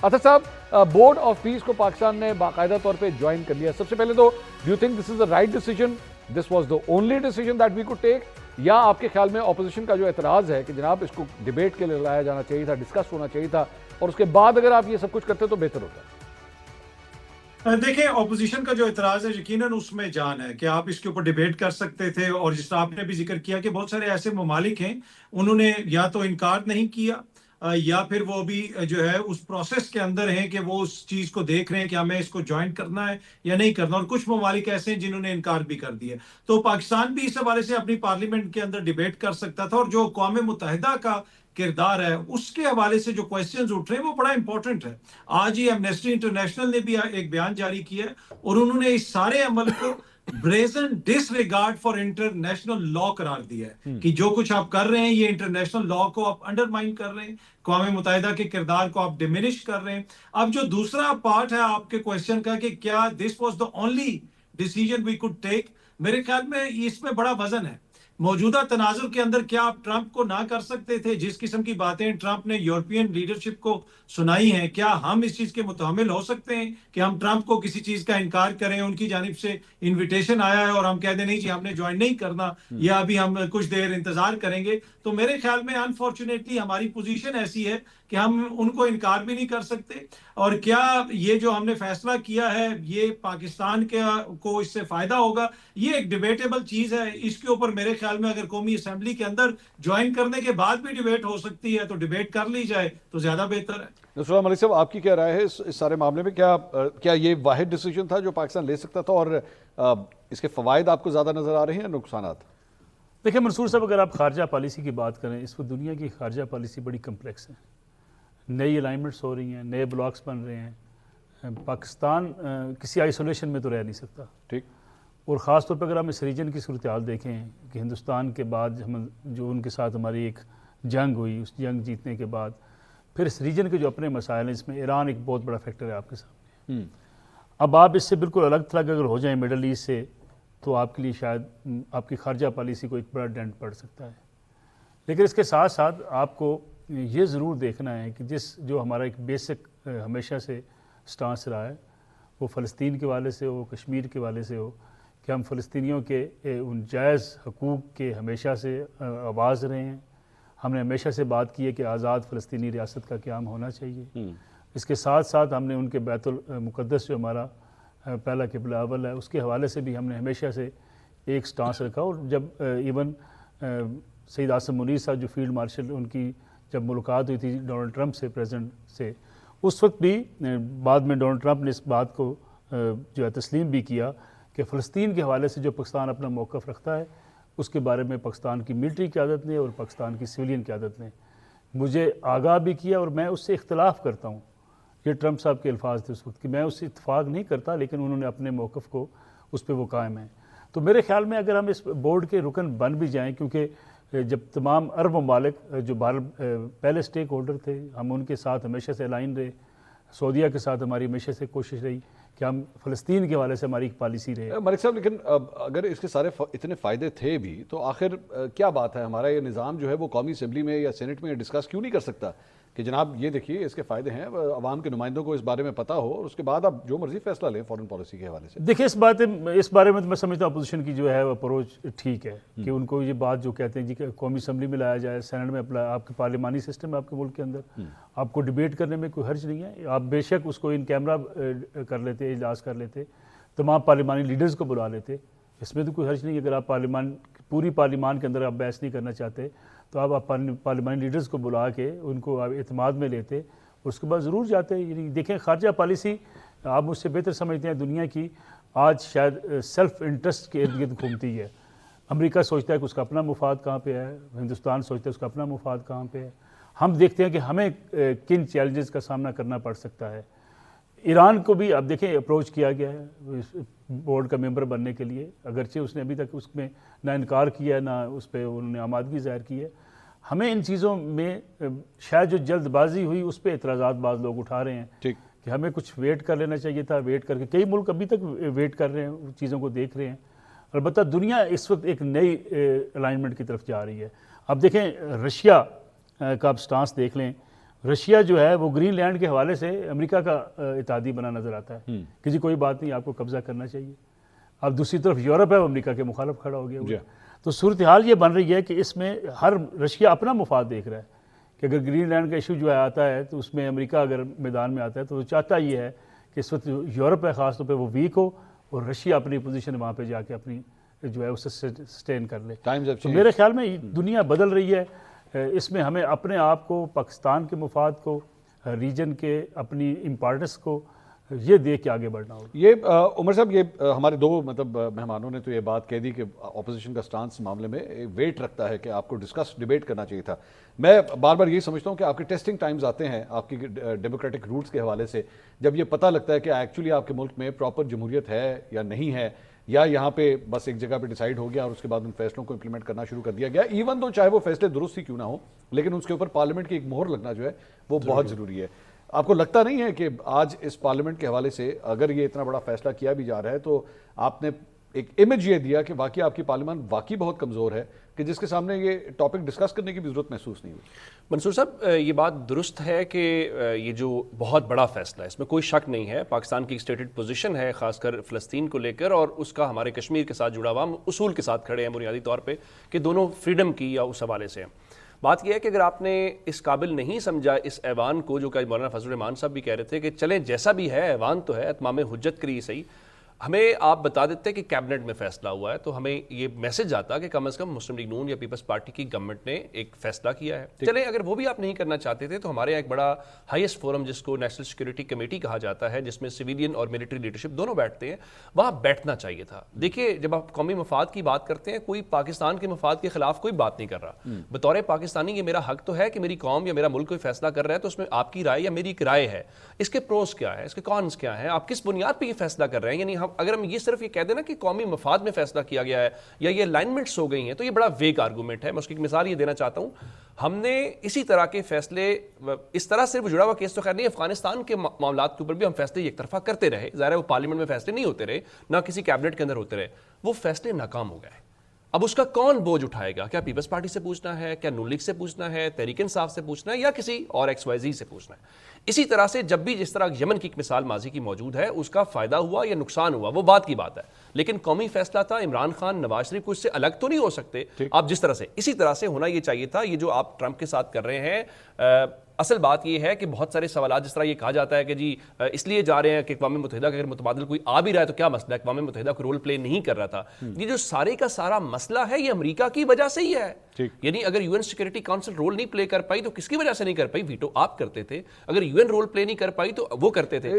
اطہر صاحب، board of peace کو پاکستان نے باقاعدہ طور پہ جوائن کر لیا. سب سے پہلے تو do you think this is the right decision, this was the only decision that we could take, یا آپ کے خیال میں اپوزیشن کا جو اعتراض ہے کہ جناب اس کو ڈیبیٹ کے لیے لایا جانا چاہیے تھا، ڈسکس ہونا چاہیے تھا، اور اس کے بعد اگر آپ یہ سب کچھ کرتے تو بہتر ہوتا؟ دیکھیں، اپوزیشن کا جو اعتراض ہے یقیناً اس میں جان ہے کہ آپ اس کے اوپر ڈیبیٹ کر سکتے تھے، اور جس طرح آپ نے بھی ذکر کیا کہ بہت سارے ایسے ممالک ہیں انہوں نے یا تو انکار نہیں کیا یا پھر وہ بھی جو ہے اس پروسیس کے اندر ہیں کہ وہ اس چیز کو دیکھ رہے ہیں کہ ہمیں اس کو جوائن کرنا ہے یا نہیں کرنا، اور کچھ ممالک ایسے ہیں جنہوں نے انکار بھی کر دیا. تو پاکستان بھی اس حوالے سے اپنی پارلیمنٹ کے اندر ڈیبیٹ کر سکتا تھا، اور جو اقوام متحدہ کا کردار ہے اس کے حوالے سے جو کوسچنز اٹھ رہے ہیں وہ بڑا امپورٹنٹ ہے. آج ہی ایمنسٹی انٹرنیشنل نے بھی ایک بیان جاری کیا ہے اور انہوں نے اس سارے عمل کو بریزن ڈس ریگارڈ فار انٹرنیشنل لا قرار دیا ہے کہ جو کچھ آپ کر رہے ہیں یہ انٹرنیشنل لا کو آپ انڈرمائن کر رہے ہیں، اقوام متحدہ کے کردار کو آپ ڈیمینش کر رہے ہیں. اب جو دوسرا پارٹ ہے آپ کے کوسچن کا کہ کیا this was the only decision we could take, میرے خیال میں اس میں بڑا وزن ہے. موجودہ تناظر کے اندر کیا آپ ٹرمپ کو نہ کر سکتے تھے؟ جس قسم کی باتیں ٹرمپ نے یورپین لیڈرشپ کو سنائی ہیں، کیا ہم اس چیز کے متحمل ہو سکتے ہیں کہ ہم ٹرمپ کو کسی چیز کا انکار کریں؟ ان کی جانب سے انویٹیشن آیا ہے اور ہم کہہ دیں نہیں جی ہم نے جوائن نہیں کرنا، یا ابھی ہم کچھ دیر انتظار کریں گے. تو میرے خیال میں انفارچونیٹلی ہماری پوزیشن ایسی ہے کہ ہم ان کو انکار بھی نہیں کر سکتے. اور کیا یہ جو ہم نے فیصلہ کیا ہے یہ پاکستان کو اس سے فائدہ ہوگا، یہ ایک ڈیبیٹیبل چیز ہے. اس کے اوپر میرے خیال میں اگر قومی اسمبلی کے اندر جوائن کرنے کے بعد بھی ڈیبیٹ ہو سکتی ہے تو ڈیبیٹ کر لی جائے تو زیادہ بہتر ہے. نصر اللہ ملک صاحب، آپ کی کیا رائے ہے اس سارے معاملے میں؟ کیا یہ واحد ڈیسیجن تھا جو پاکستان لے سکتا تھا، اور اس کے فوائد آپ کو زیادہ نظر آ رہے ہیں یا نقصانات؟ دیکھیں منصور صاحب، اگر آپ خارجہ پالیسی کی بات کریں، اس وقت دنیا کی خارجہ پالیسی بڑی کمپلیکس ہے. نئی الائنمنٹس ہو رہی ہیں، نئے بلاکس بن رہے ہیں. پاکستان کسی آئسولیشن میں تو رہ نہیں سکتا. ٹھیک. اور خاص طور پہ اگر ہم اس ریجن کی صورتحال دیکھیں کہ ہندوستان کے بعد جو ان کے ساتھ ہماری ایک جنگ ہوئی، اس جنگ جیتنے کے بعد پھر اس ریجن کے جو اپنے مسائل ہیں، اس میں ایران ایک بہت بڑا فیکٹر ہے آپ کے سامنے. اب آپ اس سے بالکل الگ تھلگ اگر ہو جائیں مڈل ایسٹ سے، تو آپ کے لیے شاید آپ کی خارجہ پالیسی کو ایک بڑا ڈینٹ پڑ سکتا ہے. لیکن اس کے ساتھ ساتھ آپ کو یہ ضرور دیکھنا ہے کہ جو ہمارا ایک بیسک ہمیشہ سے سٹانس رہا ہے، وہ فلسطین کے حوالے سے ہو، کشمیر کے حوالے سے ہو، کہ ہم فلسطینیوں کے ان جائز حقوق کے ہمیشہ سے آواز رہے ہیں. ہم نے ہمیشہ سے بات کی ہے کہ آزاد فلسطینی ریاست کا قیام ہونا چاہیے. اس کے ساتھ ساتھ ہم نے ان کے بیت المقدس جو ہمارا پہلا قبلہ اول ہے، اس کے حوالے سے بھی ہم نے ہمیشہ سے ایک سٹانس رکھا. اور جب ایون سید عاصم منیر صاحب جو فیلڈ مارشل، ان کی جب ملاقات ہوئی تھی ڈونلڈ ٹرمپ سے، پریزیڈنٹ سے، اس وقت بھی بعد میں ڈونلڈ ٹرمپ نے اس بات کو جو ہے تسلیم بھی کیا کہ فلسطین کے حوالے سے جو پاکستان اپنا موقف رکھتا ہے اس کے بارے میں پاکستان کی ملٹری قیادت نے اور پاکستان کی سویلین قیادت نے مجھے آگاہ بھی کیا، اور میں اس سے اختلاف کرتا ہوں. یہ ٹرمپ صاحب کے الفاظ تھے اس وقت کہ میں اس سے اتفاق نہیں کرتا، لیکن انہوں نے اپنے موقف کو اس پہ وہ قائم ہیں. تو میرے خیال میں اگر ہم اس بورڈ کے رکن بن بھی جائیں، کیونکہ جب تمام عرب ممالک جو پہلے سٹیک ہولڈر تھے، ہم ان کے ساتھ ہمیشہ سے الائن رہے. سعودیہ کے ساتھ ہماری ہمیشہ سے کوشش رہی کہ ہم فلسطین کے حوالے سے ہماری ایک پالیسی رہے. ملک صاحب، لیکن اگر اس کے سارے اتنے فائدے تھے بھی تو آخر کیا بات ہے، ہمارا یہ نظام جو ہے وہ قومی اسمبلی میں یا سینٹ میں ڈسکس کیوں نہیں کر سکتا کہ جناب یہ دیکھیے اس کے فائدے ہیں، عوام کے نمائندوں کو اس بارے میں پتہ ہو، اور اس کے بعد آپ جو مرضی فیصلہ لیں فورن پالیسی کے حوالے سے؟ دیکھیں، اس بارے میں تو میں سمجھتا ہوں اپوزیشن کی جو ہے وہ اپروچ ٹھیک ہے کہ ان کو یہ بات جو کہتے ہیں جی کہ قومی اسمبلی میں لایا جائے، سینٹ میں آپ کے پارلیمانی سسٹم ہے آپ کے ملک کے اندر، آپ کو ڈیبیٹ کرنے میں کوئی حرج نہیں ہے. آپ بے شک اس کو ان کیمرہ کر لیتے، اجلاس کر لیتے، تمام پارلیمانی لیڈرز کو بلا لیتے، اس میں تو کوئی حرج نہیں ہے. اگر آپ پوری پارلیمان کے اندر آپ بحث نہیں کرنا چاہتے تو آپ پارلیمانی لیڈرز کو بلا کے ان کو آپ اعتماد میں لیتے اور اس کے بعد ضرور جاتے. یعنی دیکھیں، خارجہ پالیسی آپ مجھ سے بہتر سمجھتے ہیں، دنیا کی آج شاید سیلف انٹرسٹ کے ارد گرد گھومتی ہے. امریکہ سوچتا ہے کہ اس کا اپنا مفاد کہاں پہ ہے، ہندوستان سوچتا ہے اس کا اپنا مفاد کہاں پہ ہے. ہم دیکھتے ہیں کہ ہمیں کن چیلنجز کا سامنا کرنا پڑ سکتا ہے. ایران کو بھی اب دیکھیں اپروچ کیا گیا ہے بورڈ کا ممبر بننے کے لیے، اگرچہ اس نے ابھی تک اس میں نہ انکار کیا ہے، نہ اس پہ انہوں نے آمادگی ظاہر کی ہے. ہمیں ان چیزوں میں شاید جو جلد بازی ہوئی اس پہ اعتراضات بعض لوگ اٹھا رہے ہیں کہ ہمیں کچھ ویٹ کر لینا چاہیے تھا. ویٹ کر کے کئی ملک ابھی تک ویٹ کر رہے ہیں، چیزوں کو دیکھ رہے ہیں. البتہ دنیا اس وقت ایک نئی الائنمنٹ کی طرف جا رہی ہے. اب دیکھیں رشیا کا آپ سٹانس دیکھ لیں. رشیا جو ہے وہ گرین لینڈ کے حوالے سے امریکہ کا اتحادی بنا نظر آتا ہے کہ جی کوئی بات نہیں، آپ کو قبضہ کرنا چاہیے. اب دوسری طرف یورپ ہے، وہ امریکہ کے مخالف کھڑا ہو گیا. تو صورتحال یہ بن رہی ہے کہ اس میں ہر رشیا اپنا مفاد دیکھ رہا ہے کہ اگر گرین لینڈ کا ایشو جو ہے آتا ہے تو اس میں امریکہ اگر میدان میں آتا ہے تو وہ چاہتا یہ ہے کہ اس وقت یورپ ہے خاص طور پہ وہ ویک ہو اور رشیا اپنی پوزیشن وہاں پہ جا کے اپنی جو ہے اسے سسٹین کر لے. تو میرے خیال میں دنیا بدل رہی ہے. اس میں ہمیں اپنے آپ کو، پاکستان کے مفاد کو، ریجن کے اپنی امپارٹنس کو یہ دیکھ کے آگے بڑھنا ہوگا. یہ عمر صاحب، یہ ہمارے دو مہمانوں نے تو یہ بات کہہ دی کہ اپوزیشن کا سٹانس معاملے میں ویٹ رکھتا ہے کہ آپ کو ڈسکس ڈیبیٹ کرنا چاہیے تھا. میں بار بار یہی سمجھتا ہوں کہ آپ کے ٹیسٹنگ ٹائمز آتے ہیں آپ کی ڈیموکریٹک روٹس کے حوالے سے، جب یہ پتہ لگتا ہے کہ ایکچولی آپ کے ملک میں پراپر جمہوریت ہے یا نہیں ہے، یا یہاں پہ بس ایک جگہ پہ ڈیسائیڈ ہو گیا اور اس کے بعد ان فیصلوں کو امپلیمنٹ کرنا شروع کر دیا گیا، ایون تو چاہے وہ فیصلے درست ہی کیوں نہ ہوں، لیکن اس کے اوپر پارلیمنٹ کی ایک مہر لگنا جو ہے وہ بہت ضروری ہے. آپ کو لگتا نہیں ہے کہ آج اس پارلیمنٹ کے حوالے سے اگر یہ اتنا بڑا فیصلہ کیا بھی جا رہا ہے تو آپ نے ایک امیج یہ دیا کہ واقعی آپ کی پارلیمان واقعی بہت کمزور ہے کہ جس کے سامنے یہ ٹاپک ڈسکس کرنے کی بھی ضرورت محسوس نہیں ہوئی؟ منصور صاحب، یہ بات درست ہے کہ یہ جو بہت بڑا فیصلہ ہے اس میں کوئی شک نہیں ہے، پاکستان کی اسٹیٹڈ پوزیشن ہے خاص کر فلسطین کو لے کر، اور اس کا ہمارے کشمیر کے ساتھ جڑا ہوا، ہم اصول کے ساتھ کھڑے ہیں بنیادی طور پہ کہ دونوں فریڈم کی یا اس حوالے سے ہیں. بات یہ ہے کہ اگر آپ نے اس قابل نہیں سمجھا اس ایوان کو، جو کہ مولانا فضل الرحمان صاحب بھی کہہ رہے تھے کہ چلیں جیسا بھی ہے ایوان تو ہے، اتمام حجت کے لیے صحیح، ہمیں آپ بتا دیتے کہ کیبنٹ میں فیصلہ ہوا ہے تو ہمیں یہ میسج آتا کہ کم از کم مسلم لیگ نون یا پیپلز پارٹی کی گورنمنٹ نے ایک فیصلہ کیا ہے. چلیں اگر وہ بھی آپ نہیں کرنا چاہتے تھے تو ہمارے یہاں ایک بڑا ہائیسٹ فورم جس کو نیشنل سیکورٹی کمیٹی کہا جاتا ہے، جس میں سویلین اور ملٹری لیڈرشپ دونوں بیٹھتے ہیں، وہاں بیٹھنا چاہیے تھا. دیکھیے جب آپ قومی مفاد کی بات کرتے ہیں، کوئی پاکستان کے مفاد کے خلاف کوئی بات نہیں کر رہا. بطور پاکستانی یہ میرا حق تو ہے کہ میری قوم یا میرا ملک کوئی فیصلہ کر رہا ہے تو اس میں آپ کی رائے یا میری ایک رائے ہے، اس کے پروز کیا ہے، اس کے کونس کیا ہیں، آپ کس بنیاد پہ یہ فیصلہ کر رہے ہیں. یعنی اگر ہم یہ صرف کہہ دینا کہ قومی مفاد میں فیصلہ کیا گیا ہے یا یہ الائنمنٹس ہو گئی ہیں تو یہ بڑا ویگ آرگومنٹ ہے. میں اس کی ایک مثال یہ دینا چاہتا ہوں، ہم نے اسی طرح کے فیصلے اس طرح سے جڑا ہوا کیس تو خیر نہیں، افغانستان کے معاملات کے اوپر بھی ہم فیصلے ایک طرفہ کرتے رہے، ظاہر ہے وہ پارلیمنٹ میں فیصلے نہیں ہوتے رہے، نہ کسی کیبنٹ کے اندر ہوتے رہے، وہ فیصلے ناکام ہو گئے. اب اس کا کون بوجھ اٹھائے گا؟ کیا پیپلز پارٹی سے پوچھنا ہے، کیا نون لیگ سے پوچھنا ہے، تحریک انصاف سے پوچھنا ہے، یا کسی اور ایکس وائی زی سے پوچھنا ہے؟ اسی طرح سے جب بھی جس طرح یمن کی ایک مثال ماضی کی موجود ہے، اس کا فائدہ ہوا یا نقصان ہوا وہ بات کی بات ہے، لیکن قومی فیصلہ تھا. عمران خان، نواز شریف کو اس سے الگ تو نہیں ہو سکتے آپ جس طرح سے، اسی طرح سے ہونا یہ چاہیے تھا. یہ جو آپ ٹرمپ کے ساتھ کر رہے ہیں، اصل بات یہ ہے کہ بہت سارے سوالات جس طرح یہ کہا جاتا ہے کہ جی اس لیے جا رہے ہیں کہ اقوام متحدہ کا اگر متبادل کوئی آ بھی رہا ہے تو کیا مسئلہ ہے، اقوام متحدہ کو رول پلے نہیں کر رہا تھا. یہ جو سارے کا سارا مسئلہ ہے یہ امریکہ کی وجہ سے ہی ہے. یعنی اگر U N security council role نہیں پلے کر پائی تو کس کی وجہ سے نہیں کر پائی؟ ویٹو آپ کرتے تھے. اگر یو این رول پلے نہیں کر پائی تو وہ کرتے تھے.